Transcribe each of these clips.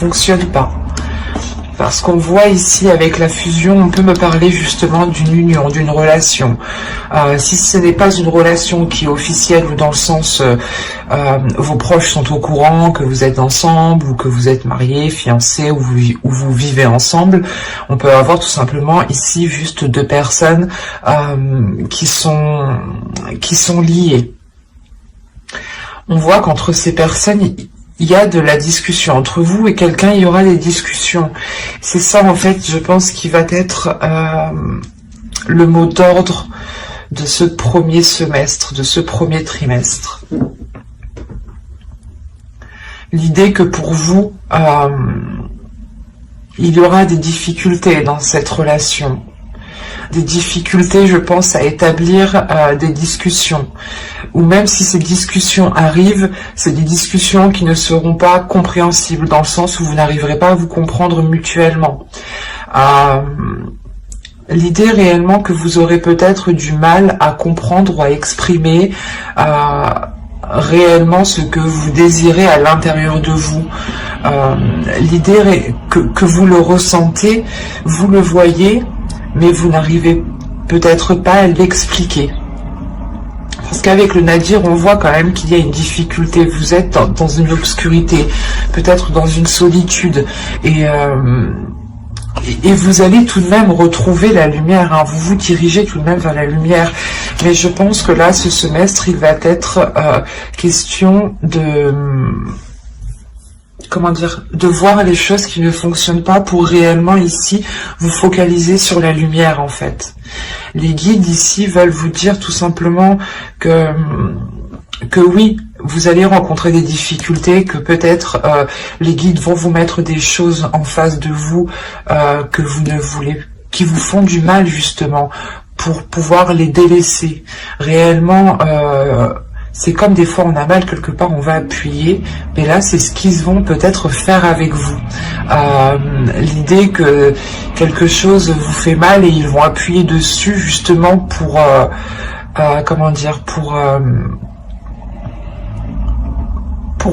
fonctionne pas. Parce qu'on voit ici avec la fusion, on peut me parler justement d'une union, d'une relation. Si ce n'est pas une relation qui est officielle ou dans le sens vos proches sont au courant que vous êtes ensemble ou que vous êtes mariés, fiancés ou vous vivez ensemble, on peut avoir tout simplement ici juste deux personnes qui sont liées. On voit qu'entre ces personnes, il y a de la discussion entre vous et quelqu'un, il y aura des discussions. C'est ça, en fait, je pense, qui va être le mot d'ordre de ce premier semestre, de ce premier trimestre. L'idée que pour vous, il y aura des difficultés dans cette relation. Des difficultés, je pense, à établir des discussions. Ou même si ces discussions arrivent, c'est des discussions qui ne seront pas compréhensibles, dans le sens où vous n'arriverez pas à vous comprendre mutuellement. L'idée réellement que vous aurez peut-être du mal à comprendre ou à exprimer réellement ce que vous désirez à l'intérieur de vous. L'idée que vous le ressentez, vous le voyez, mais vous n'arrivez peut-être pas à l'expliquer. Parce qu'avec le Nadir, on voit quand même qu'il y a une difficulté. Vous êtes dans une obscurité, peut-être dans une solitude. Et vous allez tout de même retrouver la lumière. Hein. Vous vous dirigez tout de même vers la lumière. Mais je pense que là, ce semestre, il va être question de... comment dire, de voir les choses qui ne fonctionnent pas pour réellement ici vous focaliser sur la lumière en fait. Les guides ici veulent vous dire tout simplement que oui, vous allez rencontrer des difficultés, que peut-être les guides vont vous mettre des choses en face de vous que vous ne voulez, qui vous font du mal justement, pour pouvoir les délaisser. Réellement, c'est comme des fois on a mal quelque part, on va appuyer, mais là c'est ce qu'ils vont peut-être faire avec vous. L'idée que quelque chose vous fait mal et ils vont appuyer dessus justement pour, comment dire, pour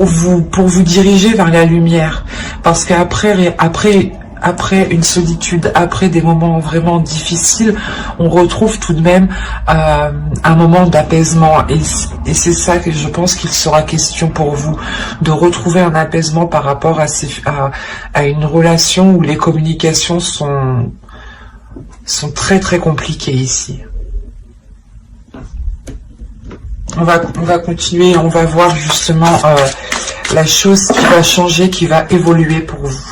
vous diriger vers la lumière. Parce qu'après une solitude, après des moments vraiment difficiles, on retrouve tout de même un moment d'apaisement. Et c'est ça que je pense qu'il sera question pour vous, de retrouver un apaisement par rapport à une relation où les communications sont très très compliquées ici. On va continuer, on va voir justement la chose qui va changer, qui va évoluer pour vous.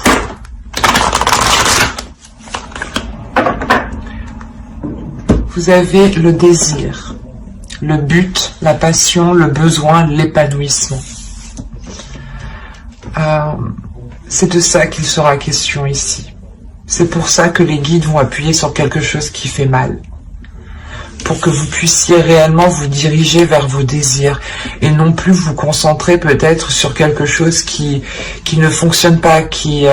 Vous avez le désir, le but, la passion, le besoin, l'épanouissement. C'est de ça qu'il sera question ici. C'est pour ça que les guides vont appuyer sur quelque chose qui fait mal. Pour que vous puissiez réellement vous diriger vers vos désirs et non plus vous concentrer peut-être sur quelque chose qui ne fonctionne pas, qui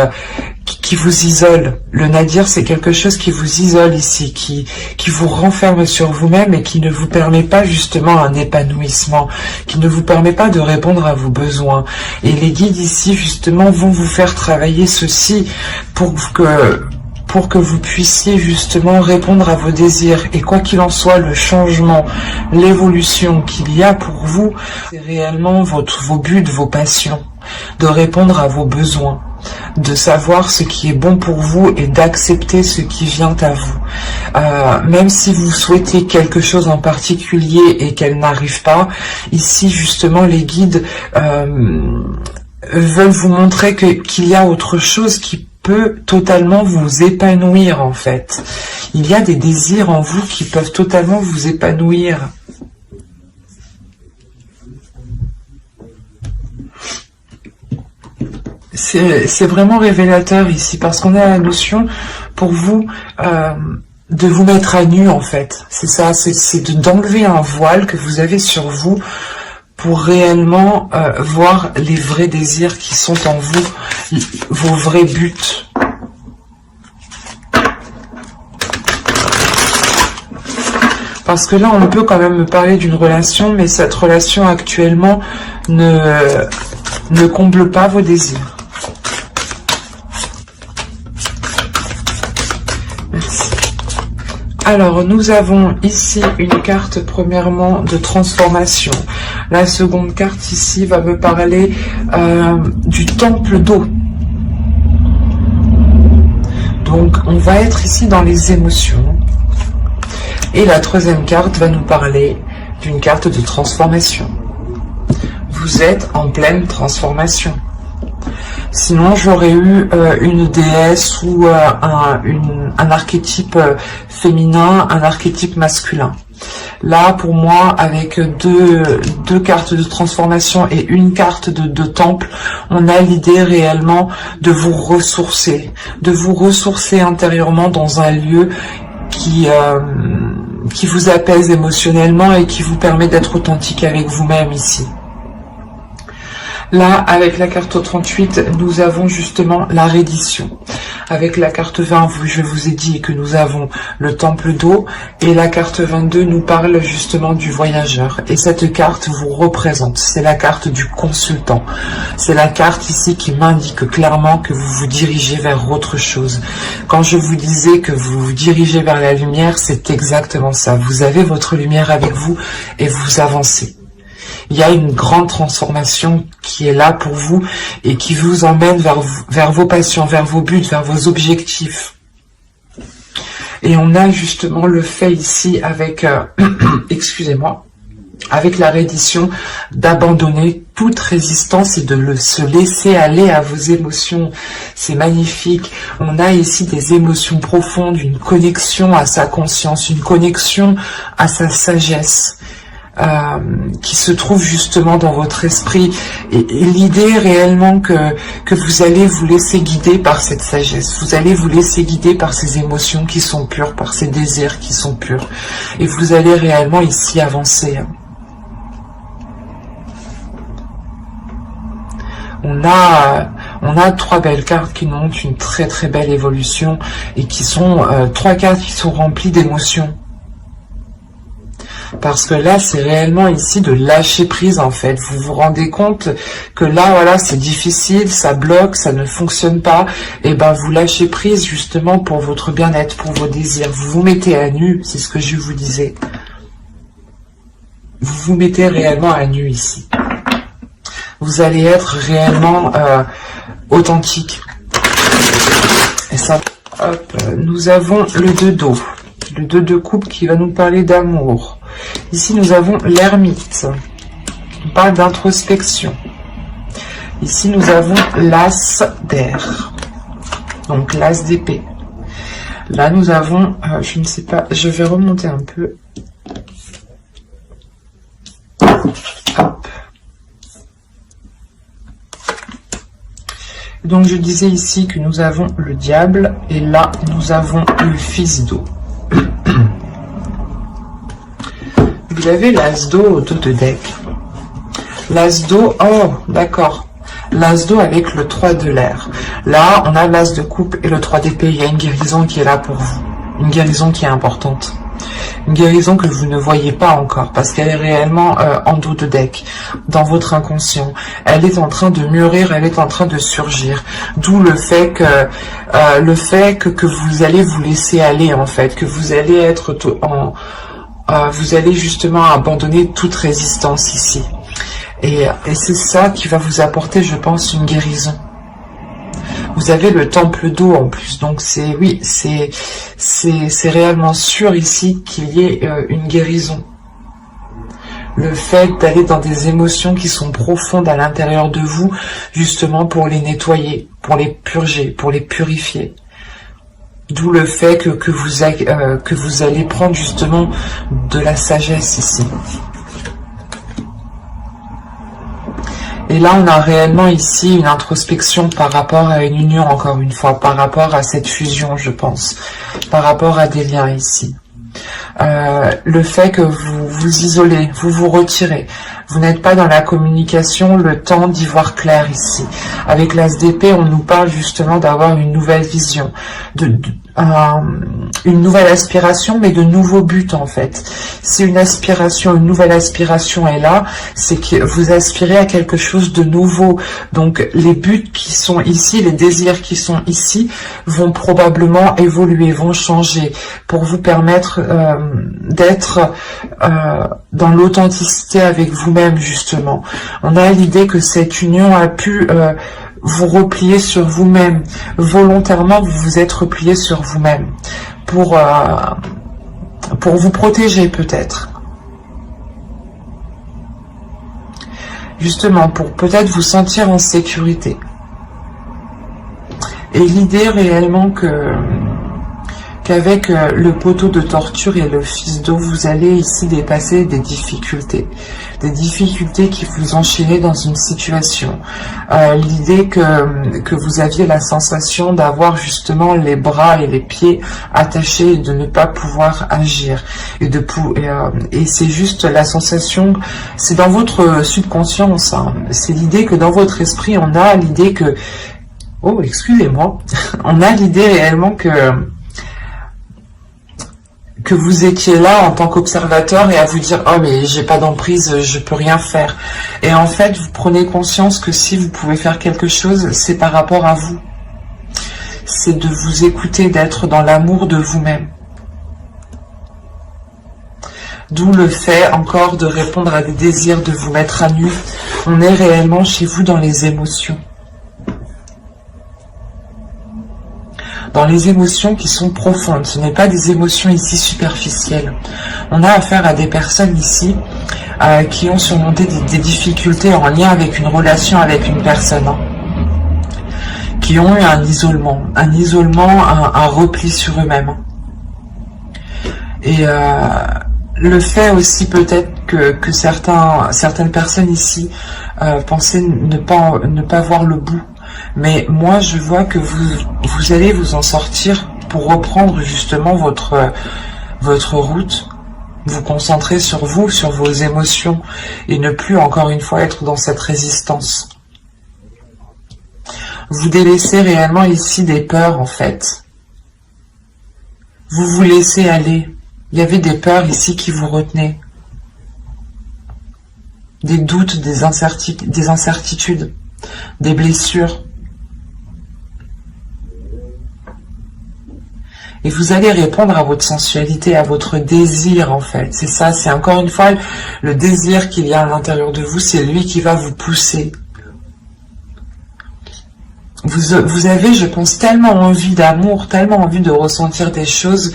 vous isole. Le Nadir, c'est quelque chose qui vous isole ici, qui vous renferme sur vous-même et qui ne vous permet pas justement un épanouissement, qui ne vous permet pas de répondre à vos besoins. Et les guides ici justement vont vous faire travailler ceci pour que vous puissiez justement répondre à vos désirs. Et quoi qu'il en soit, le changement, l'évolution qu'il y a pour vous, c'est réellement vos buts, vos passions, de répondre à vos besoins, de savoir ce qui est bon pour vous et d'accepter ce qui vient à vous. Même si vous souhaitez quelque chose en particulier et qu'elle n'arrive pas, ici justement les guides veulent vous montrer qu'il y a autre chose qui peut totalement vous épanouir en fait. Il y a des désirs en vous qui peuvent totalement vous épanouir. C'est vraiment révélateur ici, parce qu'on a la notion pour vous de vous mettre à nu en fait. C'est ça, c'est d'enlever un voile que vous avez sur vous pour réellement voir les vrais désirs qui sont en vous, vos vrais buts. Parce que là, on peut quand même me parler d'une relation, mais cette relation actuellement ne comble pas vos désirs. Alors, nous avons ici une carte, premièrement, de transformation. La seconde carte ici va me parler du temple d'eau. Donc, on va être ici dans les émotions. Et la troisième carte va nous parler d'une carte de transformation. Vous êtes en pleine transformation. Sinon, j'aurais eu une déesse ou un archétype féminin, un archétype masculin. Là, pour moi, avec deux cartes de transformation et une carte de temple, on a l'idée réellement de vous ressourcer intérieurement dans un lieu qui vous apaise émotionnellement et qui vous permet d'être authentique avec vous-même ici. Là, avec la carte 38, nous avons justement la reddition. Avec la carte 20, je vous ai dit que nous avons le temple d'eau. Et la carte 22 nous parle justement du voyageur. Et cette carte vous représente. C'est la carte du consultant. C'est la carte ici qui m'indique clairement que vous vous dirigez vers autre chose. Quand je vous disais que vous vous dirigez vers la lumière, c'est exactement ça. Vous avez votre lumière avec vous et vous avancez. Il y a une grande transformation qui est là pour vous et qui vous emmène vers vos passions, vers vos buts, vers vos objectifs. Et on a justement le fait ici avec, excusez-moi, avec la reddition, d'abandonner toute résistance et de se laisser aller à vos émotions. C'est magnifique. On a ici des émotions profondes, une connexion à sa conscience, une connexion à sa sagesse. Qui se trouve justement dans votre esprit, et l'idée réellement que vous allez vous laisser guider par cette sagesse, vous allez vous laisser guider par ces émotions qui sont pures, par ces désirs qui sont purs, et vous allez réellement ici avancer. On a trois belles cartes qui nous montrent une très très belle évolution et qui sont trois cartes qui sont remplies d'émotions. Parce que là, c'est réellement ici de lâcher prise en fait. Vous vous rendez compte que là, voilà, c'est difficile, ça bloque, ça ne fonctionne pas. Et ben, vous lâchez prise justement pour votre bien-être, pour vos désirs. Vous vous mettez à nu, c'est ce que je vous disais. Vous vous mettez réellement à nu ici. Vous allez être réellement authentique. Et ça, hop, nous avons le 2 d'eau. Le 2 de coupe qui va nous parler d'amour. Ici, nous avons l'ermite. On parle d'introspection. Ici, nous avons l'as d'air. Donc, l'as d'épée. Là, nous avons, je ne sais pas, je vais remonter un peu. Hop. Donc, je disais ici que nous avons le diable. Et là, nous avons le fils d'eau. Vous avez l'as d'eau au dos de deck. L'as d'eau, oh, d'accord. L'as d'eau avec le 3 de l'air. Là, on a l'as de coupe et le 3 d'épée. Il y a une guérison qui est là pour vous. Une guérison qui est importante. Une guérison que vous ne voyez pas encore parce qu'elle est réellement en dos de deck, dans votre inconscient. Elle est en train de mûrir, elle est en train de surgir. D'où le fait que vous allez vous laisser aller en fait, que vous allez être vous allez justement abandonner toute résistance ici. Et c'est ça qui va vous apporter, je pense, une guérison. Vous avez le temple d'eau en plus, donc c'est réellement sûr ici qu'il y ait une guérison. Le fait d'aller dans des émotions qui sont profondes à l'intérieur de vous, justement pour les nettoyer, pour les purger, pour les purifier. D'où le fait que vous allez prendre justement de la sagesse ici. Et là, on a réellement ici une introspection par rapport à une union, encore une fois, par rapport à cette fusion, je pense, par rapport à des liens ici. le fait que vous vous isolez, vous vous retirez. Vous n'êtes pas dans la communication, le temps d'y voir clair ici. Avec l'As d'épée, on nous parle justement d'avoir une nouvelle vision, une nouvelle aspiration, mais de nouveaux buts en fait. Si une aspiration, une nouvelle aspiration est là, c'est que vous aspirez à quelque chose de nouveau. Donc les buts qui sont ici, les désirs qui sont ici, vont probablement évoluer, vont changer, pour vous permettre d'être dans l'authenticité avec vous-même justement. On a l'idée que cette union a pu vous replier sur vous-même. Volontairement, vous vous êtes replié sur vous-même pour vous protéger peut-être. Justement, pour peut-être vous sentir en sécurité. Et l'idée réellement qu'avec le poteau de torture et le fils d'eau, vous allez ici dépasser des difficultés qui vous enchaînaient dans une situation. L'idée que vous aviez la sensation d'avoir justement les bras et les pieds attachés et de ne pas pouvoir agir. Et c'est juste la sensation, c'est dans votre subconscience, hein. C'est l'idée que dans votre esprit, on a l'idée que... Oh, excusez-moi. On a l'idée réellement que vous étiez là en tant qu'observateur et à vous dire « Oh, mais j'ai pas d'emprise, je peux rien faire. » Et en fait, vous prenez conscience que si vous pouvez faire quelque chose, c'est par rapport à vous. C'est de vous écouter, d'être dans l'amour de vous-même. D'où le fait encore de répondre à des désirs, de vous mettre à nu. On est réellement chez vous dans les émotions. Dans les émotions qui sont profondes. Ce n'est pas des émotions ici superficielles. On a affaire à des personnes ici qui ont surmonté des difficultés en lien avec une relation avec une personne. Hein, qui ont eu un isolement, un repli sur eux-mêmes. Et le fait aussi peut-être que certaines personnes ici pensaient ne pas voir le bout. Mais moi, je vois que vous allez vous en sortir pour reprendre justement votre route, vous concentrer sur vous, sur vos émotions, et ne plus encore une fois être dans cette résistance. Vous délaissez réellement ici des peurs en fait. Vous vous laissez aller. Il y avait des peurs ici qui vous retenaient. Des doutes, des incertitudes, des blessures. Et vous allez répondre à votre sensualité, à votre désir en fait. C'est ça, c'est encore une fois le désir qu'il y a à l'intérieur de vous, c'est lui qui va vous pousser. Vous avez, je pense, tellement envie d'amour, tellement envie de ressentir des choses,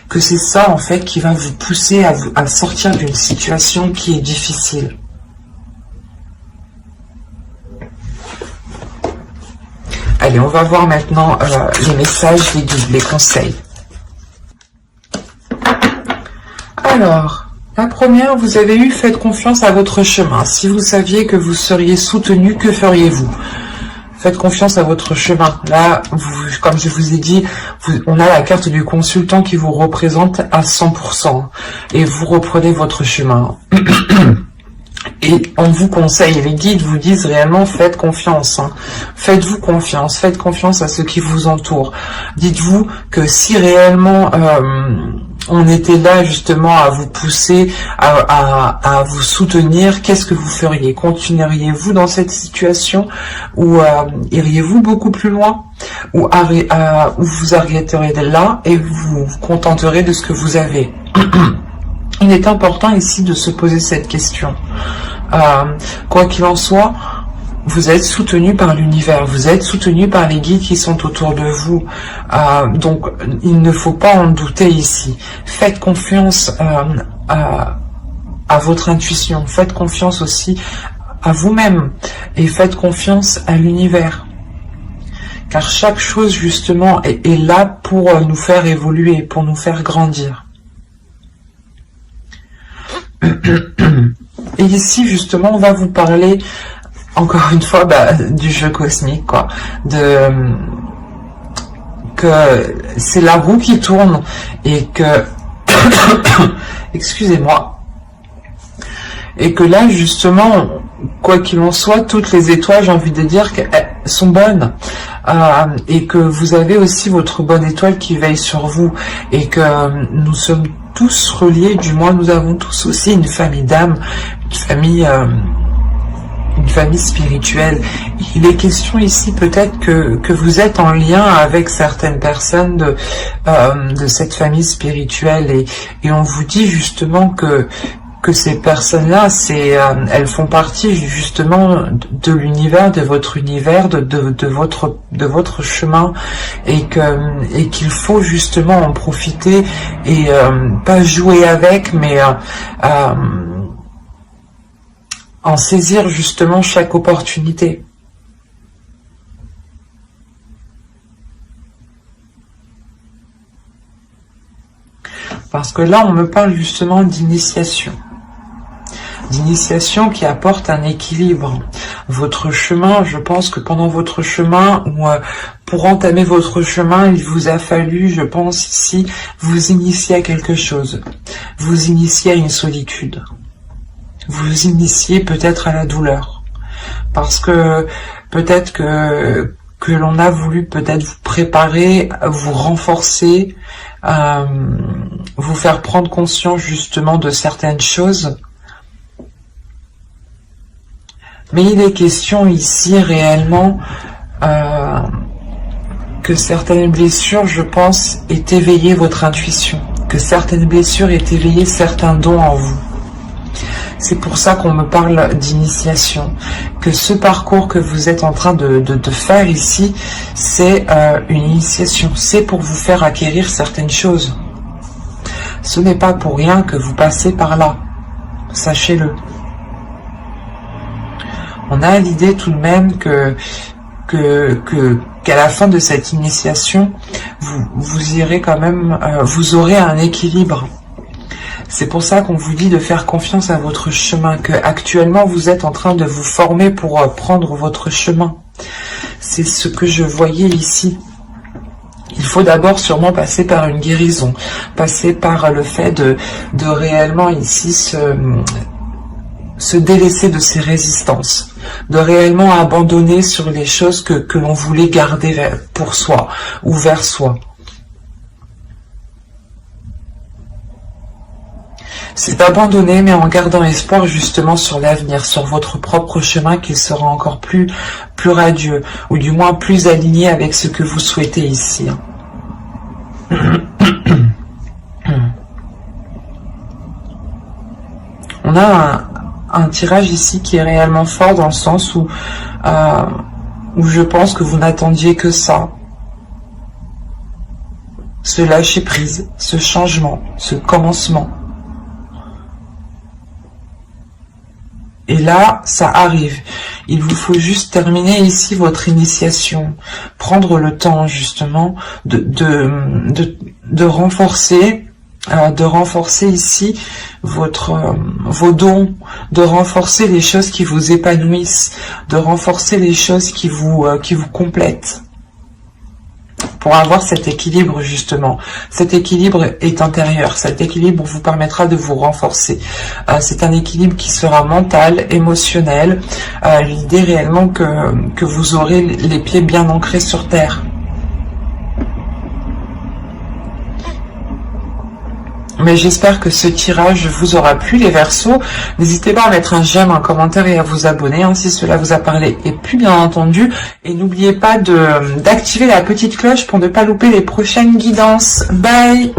que c'est ça en fait qui va vous pousser à sortir d'une situation qui est difficile. Allez, on va voir maintenant les messages, les guides, les conseils. Alors, la première, vous avez eu « Faites confiance à votre chemin ». Si vous saviez que vous seriez soutenu, que feriez-vous? Faites confiance à votre chemin. Là, comme je vous ai dit, on a la carte du consultant qui vous représente à 100%. Et vous reprenez votre chemin. Et on vous conseille, les guides vous disent réellement, faites confiance. Hein. Faites-vous confiance, faites confiance à ceux qui vous entourent. Dites-vous que si réellement on était là justement à vous pousser, à vous soutenir, qu'est-ce que vous feriez? Continueriez-vous dans cette situation ou iriez-vous beaucoup plus loin? Ou vous arrêterez là et vous vous contenterez de ce que vous avez? Il est important ici de se poser cette question. Quoi qu'il en soit, vous êtes soutenu par l'univers, vous êtes soutenu par les guides qui sont autour de vous. Donc, il ne faut pas en douter ici. Faites confiance à votre intuition, faites confiance aussi à vous-même et faites confiance à l'univers. Car chaque chose, justement, est là pour nous faire évoluer, pour nous faire grandir. Et ici, justement, on va vous parler, encore une fois, du jeu cosmique, quoi. Que c'est la roue qui tourne et que Excusez-moi. Et que là, justement, quoi qu'il en soit, toutes les étoiles, j'ai envie de dire qu'elles sont bonnes. Et que vous avez aussi votre bonne étoile qui veille sur vous. Et que nous sommes tous reliés, du moins nous avons tous aussi une famille d'âme, une famille spirituelle. Il est question ici peut-être que vous êtes en lien avec certaines personnes de cette famille spirituelle. Et on vous dit justement que ces personnes-là, elles font partie justement de l'univers, de votre univers, de votre chemin, et qu'il faut justement en profiter et pas jouer avec, mais en saisir justement chaque opportunité. Parce que là, on me parle justement d'initiation. D'initiation qui apporte un équilibre. Votre chemin, je pense que pendant votre chemin, ou pour entamer votre chemin, il vous a fallu, je pense ici, vous initier à quelque chose. Vous initier à une solitude. Vous initier peut-être à la douleur. Parce que peut-être que l'on a voulu peut-être vous préparer, vous renforcer, vous faire prendre conscience justement de certaines choses. Mais il est question ici réellement que certaines blessures, je pense, aient éveillé votre intuition, que certaines blessures aient éveillé certains dons en vous. C'est pour ça qu'on me parle d'initiation, que ce parcours que vous êtes en train de faire ici, c'est une initiation, c'est pour vous faire acquérir certaines choses. Ce n'est pas pour rien que vous passez par là, sachez-le. On a l'idée tout de même qu'à la fin de cette initiation, vous irez quand même, vous aurez un équilibre. C'est pour ça qu'on vous dit de faire confiance à votre chemin, que actuellement vous êtes en train de vous former pour prendre votre chemin. C'est ce que je voyais ici. Il faut d'abord sûrement passer par une guérison, passer par le fait de réellement ici se délaisser de ses résistances, de réellement abandonner sur les choses que l'on voulait garder pour soi ou vers soi. C'est abandonner, mais en gardant espoir justement sur l'avenir, sur votre propre chemin, qu'il sera encore plus radieux, ou du moins plus aligné avec ce que vous souhaitez ici. On a un tirage ici qui est réellement fort dans le sens où je pense que vous n'attendiez que ça. Ce lâcher prise, ce changement, ce commencement. Et là, ça arrive. Il vous faut juste terminer ici votre initiation. Prendre le temps, justement, de renforcer ici vos dons, de renforcer les choses qui vous épanouissent, de renforcer les choses qui vous complètent. Pour avoir cet équilibre justement. Cet équilibre est intérieur, cet équilibre vous permettra de vous renforcer. C'est un équilibre qui sera mental, émotionnel. L'idée réellement que vous aurez les pieds bien ancrés sur terre. Mais j'espère que ce tirage vous aura plu, les Verseaux. N'hésitez pas à mettre un j'aime, un commentaire et à vous abonner si cela vous a parlé et plu, bien entendu. Et n'oubliez pas d'activer la petite cloche pour ne pas louper les prochaines guidances. Bye!